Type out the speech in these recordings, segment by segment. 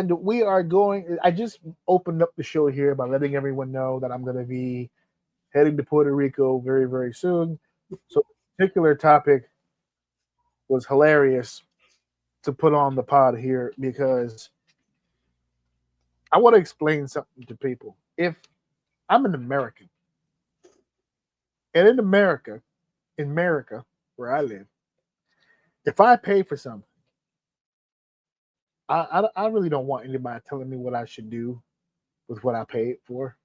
And we are going. I just opened up the show here by letting everyone know that I'm going to be heading to Puerto Rico very, very soon. So, the particular topic was hilarious to put on the pod here because I want to explain something to people. If I'm an American, and in America, where I live, if I pay for something, I really don't want anybody telling me what I should do with what I paid for.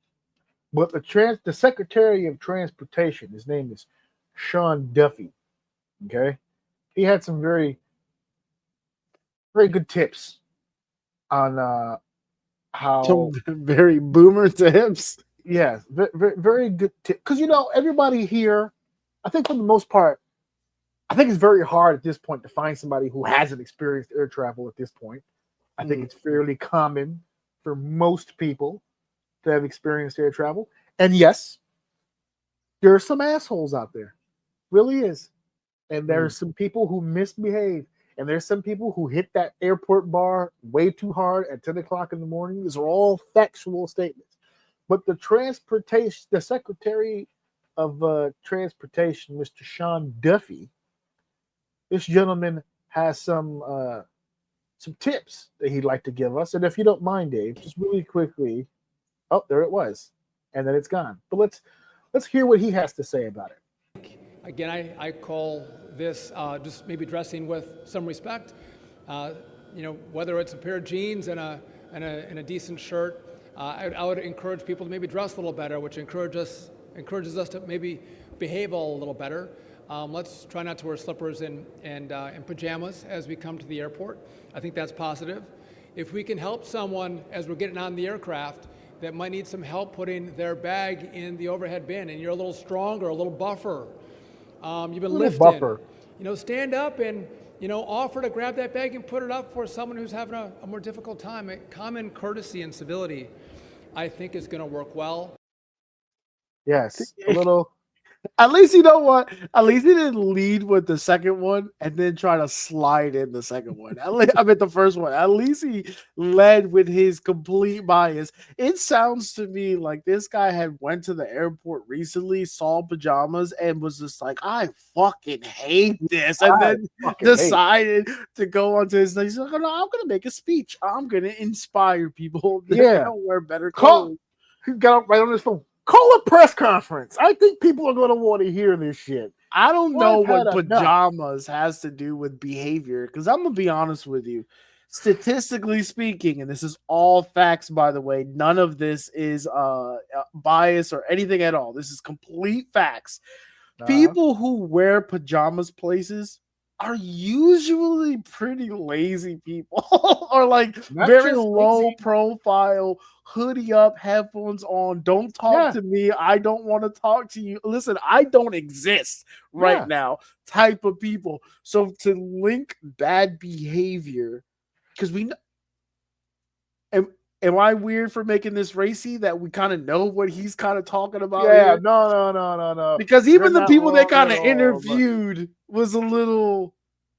But the Secretary of Transportation, his name is Sean Duffy. Okay, he had some very very good tips on Some how very boomer tips. yes, very, very good tip. Because everybody here, I think for the most part, I think it's very hard at this point to find somebody who hasn't experienced air travel at this point. I think Mm. it's fairly common for most people to have experienced air travel. And yes, there are some assholes out there. Really is. And Mm. there's some people who misbehave. And there's some people who hit that airport bar way too hard at 10 o'clock in the morning. These are all factual statements. But the Secretary of Transportation, Mr. Sean Duffy, this gentleman has some tips that he'd like to give us. And if you don't mind, Dave, just really quickly, oh, there it was, and then it's gone. But let's hear what he has to say about it. Again, I call this just maybe dressing with some respect. Whether it's a pair of jeans and a decent shirt, I would encourage people to maybe dress a little better, which encourages us to maybe behave a little better. Let's try not to wear slippers and pajamas as we come to the airport. I think that's positive. If we can help someone as we're getting on the aircraft that might need some help putting their bag in the overhead bin, and you're a little stronger, a little buffer, you've been Little lifting, buffer. stand up and offer to grab that bag and put it up for someone who's having a more difficult time. Common courtesy and civility, I think, is going to work well. Yes, a little. At least you know what? At least he didn't lead with the second one and then try to slide in the second one. I mean the first one. At least he led with his complete bias. It sounds to me like this guy had went to the airport recently, saw pajamas, and was just like, I fucking hate this. And I then fucking hate. decided to go onto his he's like, no, I'm gonna make a speech. I'm gonna inspire people to Yeah, wear better call. clothes. He got up right on his phone. Call a press conference. I think people are going to want to hear this shit. I don't know I've had what enough. pajamas has to do with behavior because I'm gonna be honest with you. Statistically speaking, and this is all facts, by the way, none of this is bias or anything at all. This is complete facts. Uh-huh. People who wear pajamas places are usually pretty lazy people or like Not very just low lazy. profile, hoodie up, headphones on. Don't talk Yeah, to me. I don't want to talk to you. Listen, I don't exist right yeah. now type of people. So to link bad behavior, because we know, am, am I weird for making this racy that we kind of know what he's kind of talking about Yeah, here? no, no, no, no, no. Because You're even the not people they wrong kind at of all. But interviewed was a little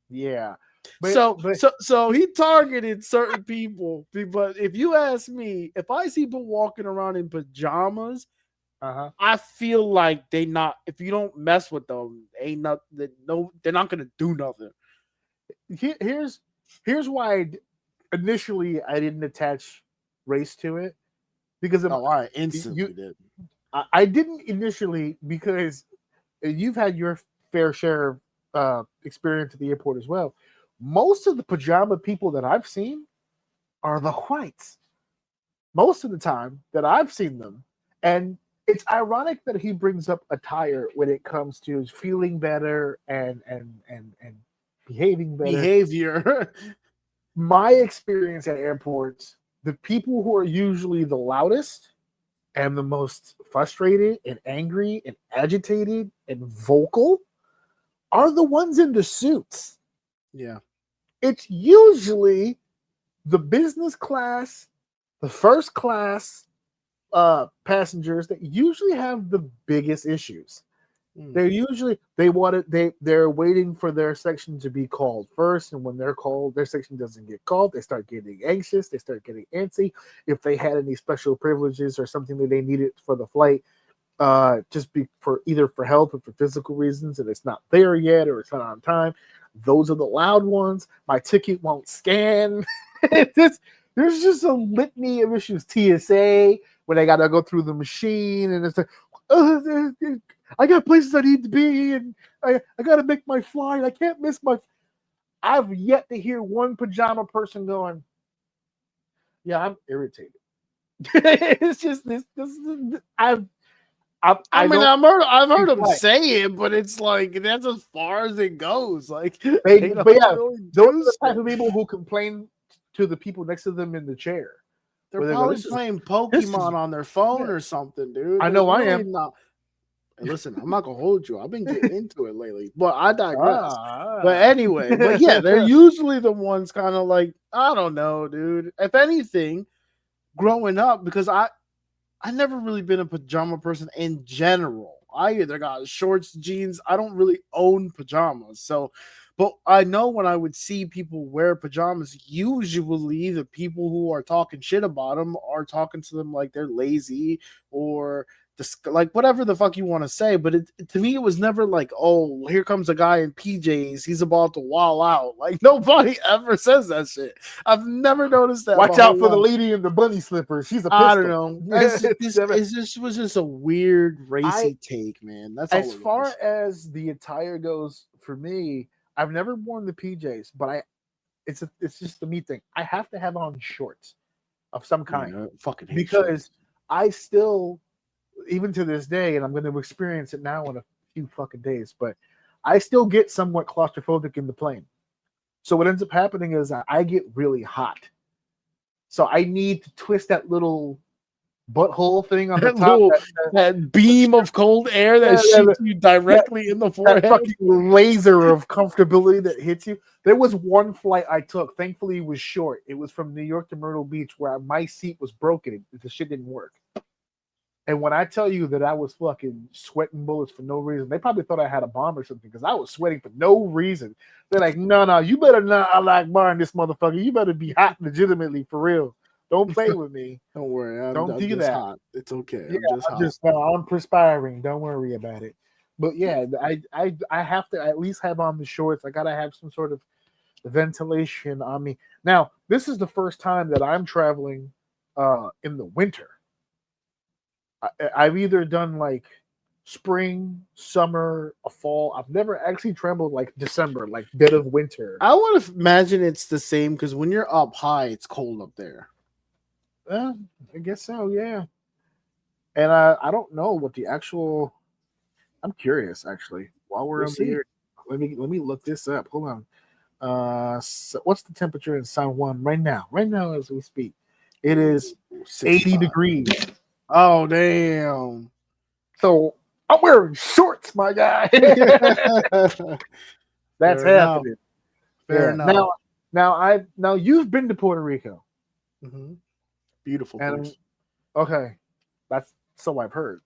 yeah, but so but so so he targeted certain people. But if you ask me, if I see people walking around in pajamas, uh-huh. I feel like they not if you don't mess with them, ain't not that no they're not gonna do nothing. Here's why initially I didn't attach race to it because Oh, I you instantly did. I didn't initially because you've had your fair share of experience at the airport as well. Most of the pajama people that I've seen are the whites. Most of the time that I've seen them, and it's ironic that he brings up attire when it comes to feeling better and behaving better. Behavior. My experience at airports, the people who are usually the loudest and the most frustrated and angry and agitated and vocal are the ones in the suits. Yeah. It's usually the business class, the first class passengers that usually have the biggest issues. They're usually they're waiting for their section to be called first, and when they're called, their section doesn't get called. They start getting anxious. They start getting antsy. If they had any special privileges or something that they needed for the flight, just be for either for health or for physical reasons, and it's not there yet or it's not on time. Those are the loud ones. My ticket won't scan. There's just a litany of issues. TSA, when they got to go through the machine, and it's like, I got places I need to be, and I got to make my flight. I can't miss my. I've yet to hear one pajama person going, "Yeah, I'm irritated." It's just this. I've heard them say it, but it's like that's as far as it goes. Like, those are the type of people who complain to the people next to them in the chair. They're probably playing Pokemon on their phone or something, dude. I know I am. Hey, listen, I'm not gonna hold you. I've been getting into it lately, but I digress. But anyway, but yeah, they're usually the ones kind of like, I don't know, dude. If anything, growing up, because I never really been a pajama person in general. I either got shorts, jeans. I don't really own pajamas. So, but I know when I would see people wear pajamas, usually the people who are talking shit about them are talking to them like they're lazy or like whatever the fuck you want to say. But to me, it was never like, oh, here comes a guy in PJs. He's about to wall out. Like nobody ever says that shit. I've never noticed that. Watch out for the lady in the bunny slippers. She's a pistol. I don't know. This was just a weird racy take, man. That's all. As far as the attire goes, for me, I've never worn the PJs, but it's just the me thing. I have to have on shorts of some kind, because shorts. I still, even to this day, and I'm going to experience it now in a few fucking days, but I still get somewhat claustrophobic in the plane. So what ends up happening is I get really hot. So I need to twist that little butthole thing on the top. That beam of cold air that shoots you directly in the forehead. That fucking laser of comfortability that hits you. There was one flight I took. Thankfully, it was short. It was from New York to Myrtle Beach, where my seat was broken. The shit didn't work. And when I tell you that I was fucking sweating bullets for no reason, they probably thought I had a bomb or something, because I was sweating for no reason. They're like, no, you better not like barring this motherfucker. You better be hot legitimately for real. Don't play with me. Don't worry. Don't do that. Hot. It's okay. Yeah, I'm perspiring. Don't worry about it. But yeah, I have to at least have on the shorts. I gotta have some sort of ventilation on me. Now, this is the first time that I'm traveling in the winter. I've either done like spring, summer, a fall. I've never actually traveled like December, like dead of winter. I would imagine it's the same, because when you're up high, it's cold up there. I guess so, yeah. And I don't know what the actual. I'm curious, actually. While we're here, let me look this up. Hold on. So what's the temperature in San Juan right now? Right now, as we speak, it is 80 degrees. Oh now. So I'm wearing shorts, my guy. That's happening. Fair enough. Now you've been to Puerto Rico. Mm-hmm. Beautiful place. Okay, that's so I've heard.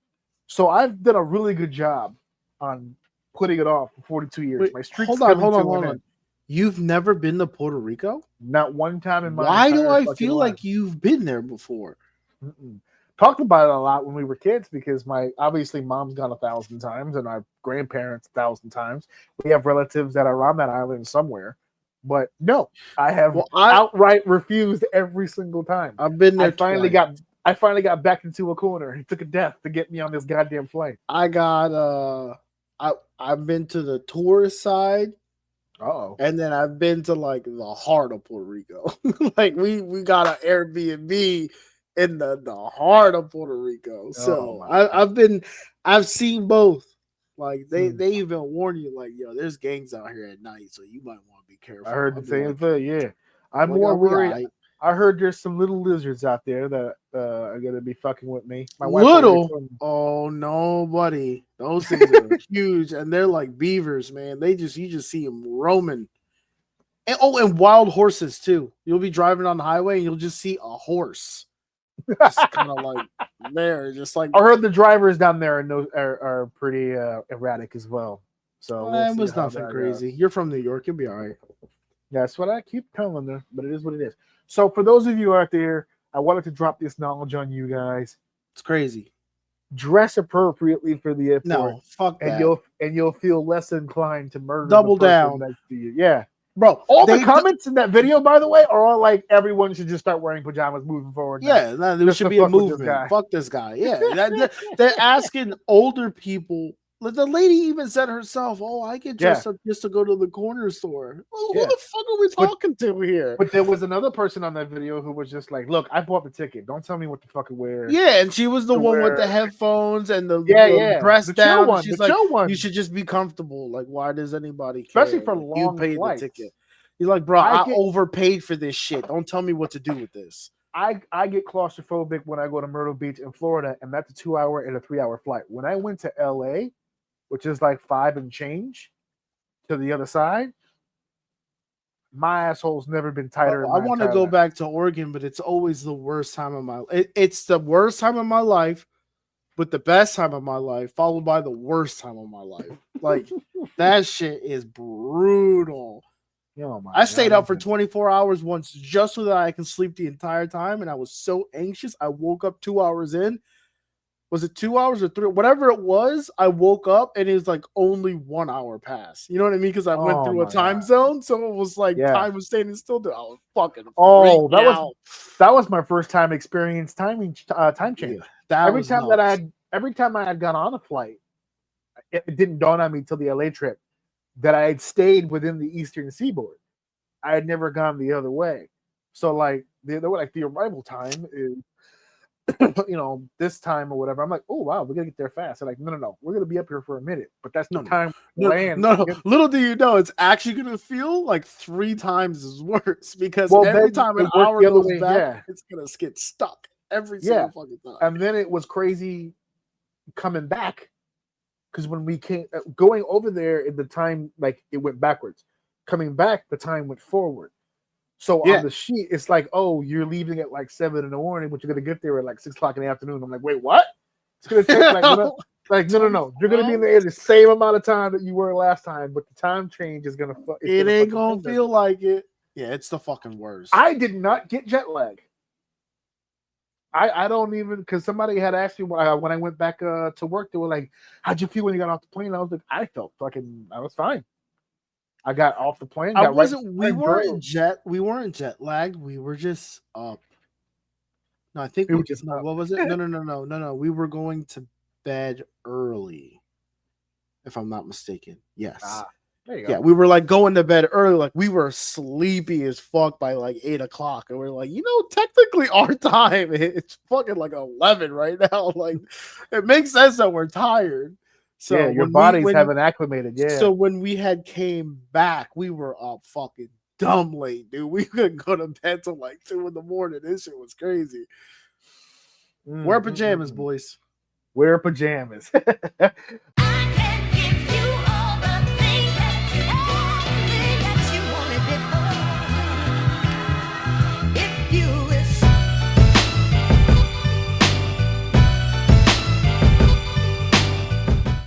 So I've done a really good job on putting it off for 42 years. Wait, my streak's hold on. You've never been to Puerto Rico? Not one time in my Why do I feel life. like you've been there before? Talked about it a lot when we were kids, because obviously mom's gone 1,000 times and our grandparents 1,000 times. We have relatives that are on that island somewhere. But no, I have outright refused every single time. I've been there. I finally got backed into a corner. It took a death to get me on this goddamn flight. I've been to the tourist side. And then I've been to like the heart of Puerto Rico. Like we got an Airbnb in the heart of Puerto Rico. So I've seen both. Like they even warn you, like, yo, there's gangs out here at night, so you might want to be careful. I heard the same thing. Yeah, I'm more worried. I heard there's some little lizards out there that are gonna be fucking with me. My wife oh no, buddy, those things are huge, and they're like beavers, man. You just see them roaming. And wild horses too. You'll be driving on the highway and you'll just see a horse just kind of like there, just like I heard the drivers down there are pretty erratic as well. So we'll it see was how nothing that crazy. You're from New York, you'll be all right. That's what I keep telling them, but it is what it is. So for those of you out there, I wanted to drop this knowledge on you guys. It's crazy. Dress appropriately for the airport, No, fuck and that. you'll feel less inclined to murder Double the person down. next to you. Yeah, Bro, all the comments in that video, by the way, are all like everyone should just start wearing pajamas moving forward. now. Yeah, there Just should to be a fuck with this movement. guy. Fuck this guy. Yeah, they're asking older people. The lady even said herself, "Oh, I get dressed up just to go to the corner store." Well, Yeah. who the fuck are we talking to here? But there was another person on that video who was just like, "Look, I bought the ticket. Don't tell me what to fucking wear." Yeah, and she was the to one with the wear- headphones and the Yeah, dress the chill down. one, She's the like, chill one. "You should just be comfortable. Like, why does anybody care? Especially for Like, long you paid flights. the ticket." He's like, "Bro, I I get- overpaid for this shit. Don't tell me what to do with this." I get claustrophobic when I go to Myrtle Beach in Florida, and that's a 2-hour and a 3-hour flight. When I went to LA, which is like 5 and change to the other side, my asshole's never been tighter. I want to go back to Oregon, but it's always the worst time of my life. It's the worst time of my life, but the best time of my life, followed by the worst time of my life. Like that shit is brutal. Oh my I stayed God. up for 24 hours once just so that I can sleep the entire time, and I was so anxious. I woke up 2 hours in. Was it 2 hours or 3? Whatever it was, I woke up and it was like only 1 hour passed. You know what I mean? Because I went Oh through a my time God. zone, so it was like Yeah. time was standing still. I was fucking Oh, freaking that was my first time experience time change. Yeah, that every was time nuts. every time I had gone on a flight, it didn't dawn on me till the LA trip that I had stayed within the Eastern Seaboard. I had never gone the other way. So like they were like the arrival time is this time or whatever. I'm like, oh wow, we're gonna get there fast. They're like, no, we're gonna be up here for a minute, but that's the time to land. No. Little do you know, it's actually gonna feel like 3 times as worse because Well, every then time an it worked hour the other goes way, back, yeah. it's gonna get stuck every single fucking time. And then it was crazy coming back because when we came going over there in the time, like it went backwards. Coming back, the time went forward. So on the sheet, it's like, oh, you're leaving at like 7 in the morning, but you're gonna get there at like 6 o'clock in the afternoon. I'm like, wait, what? It's gonna take like no. You're gonna be in there the same amount of time that you were last time, but the time change is gonna. It ain't gonna feel like it. Yeah, it's the fucking worst. I did not get jet lag. I don't even, because somebody had asked me when I went back to work. They were like, "How'd you feel when you got off the plane?" I was like, "I felt fucking. I was fine." I got off the plane. We weren't jet lagged. We were just up. No, I think we were just what was it? No. We were going to bed early, if I'm not mistaken. Yes. There you go. Yeah, we were like going to bed early. Like we were sleepy as fuck by like 8 o'clock, and we're like, technically our time it's fucking like 11 right now. Like it makes sense that we're tired. So yeah, your bodies haven't acclimated. Yeah. So when we had came back, we were up fucking dumb late, dude. We couldn't go to bed till like 2 in the morning. This shit was crazy. Wear pajamas, boys. Wear pajamas.